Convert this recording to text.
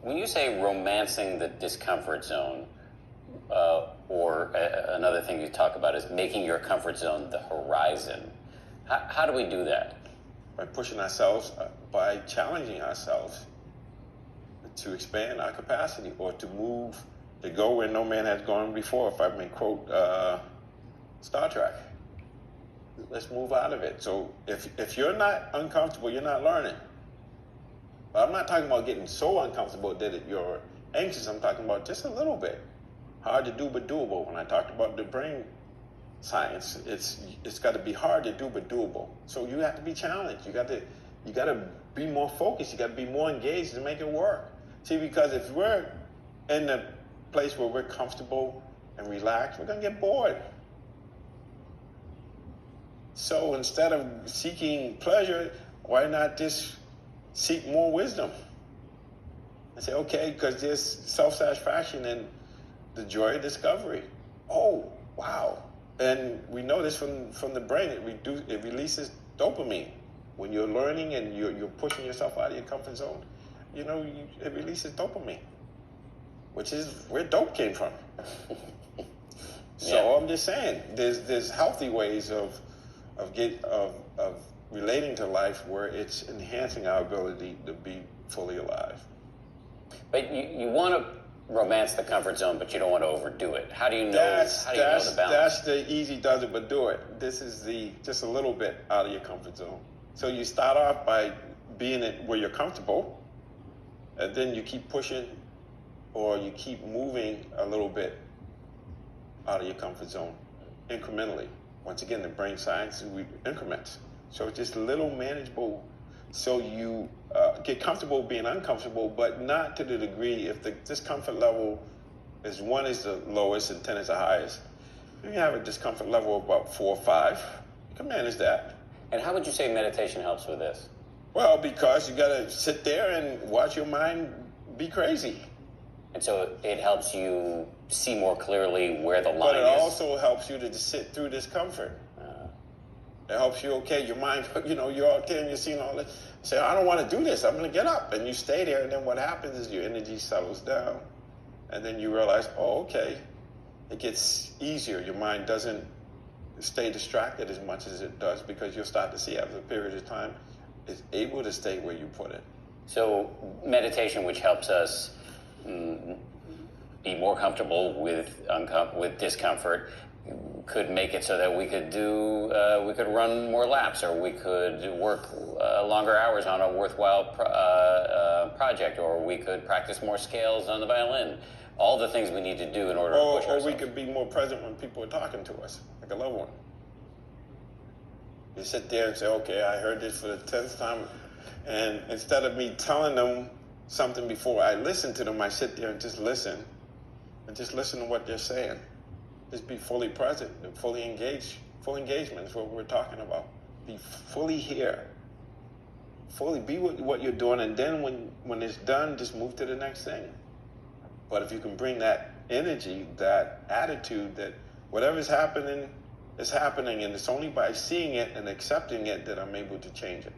When you say romancing the discomfort zone, or another thing you talk about is making your comfort zone the horizon. How do we do that? By pushing ourselves, by challenging ourselves to expand our capacity or to move, to go where no man has gone before, if I may quote Star Trek. Let's move out of it. So if you're not uncomfortable, you're not learning. But I'm not talking about getting so uncomfortable that you're anxious. I'm talking about just a little bit. Hard to do but doable. When I talked about the brain science, it's got to be hard to do but doable. So you have to be challenged. You got to be more focused. You got to be more engaged to make it work. See, because if we're in the place where we're comfortable and relaxed, we're gonna get bored. So instead of seeking pleasure, why not just seek more wisdom? And say, okay, because there's self-satisfaction in the joy of discovery. Oh, wow. And we know this from the brain. It releases dopamine. When you're learning and you're pushing yourself out of your comfort zone, it releases dopamine, which is where dope came from. So I'm just saying, there's healthy ways of relating to life where it's enhancing our ability to be fully alive. But you want to romance the comfort zone, but you don't want to overdo it. How do you know? Know the balance? That's the easy does it, but do it. This is just a little bit out of your comfort zone. So you start off by being where you're comfortable, and then you keep pushing, or you keep moving a little bit out of your comfort zone, incrementally. Once again, the brain science, we increments. So it's just little manageable. So you get comfortable being uncomfortable, but not to the degree if the discomfort level is 1 is the lowest and 10 is the highest. You have a discomfort level of about 4 or 5. You can manage that. And how would you say meditation helps with this? Well, because you got to sit there and watch your mind be crazy. And so it helps you see more clearly where the line is. But it also helps you to just sit through discomfort. It helps you, okay, your mind, you're out there and you're seeing all this. Say, I don't want to do this. I'm going to get up. And you stay there. And then what happens is your energy settles down. And then you realize, oh, okay, it gets easier. Your mind doesn't stay distracted as much as it does because you'll start to see after a period of time it's able to stay where you put it. So meditation, which helps us be more comfortable with discomfort, could make it so that we could run more laps, or we could work longer hours on a worthwhile project, or we could practice more scales on the violin. All the things we need to do in order to push ourselves. Or we could be more present when people are talking to us, like a loved one. You sit there and say, okay, I heard this for the 10th time, and instead of me telling them something before I listen to them, I sit there and just listen to what they're saying. Just be fully present and fully engaged. Full engagement is what we're talking about. Be fully here. Fully be what you're doing, and then when it's done, just move to the next thing. But if you can bring that energy, that attitude, that whatever's happening is happening, and it's only by seeing it and accepting it that I'm able to change it.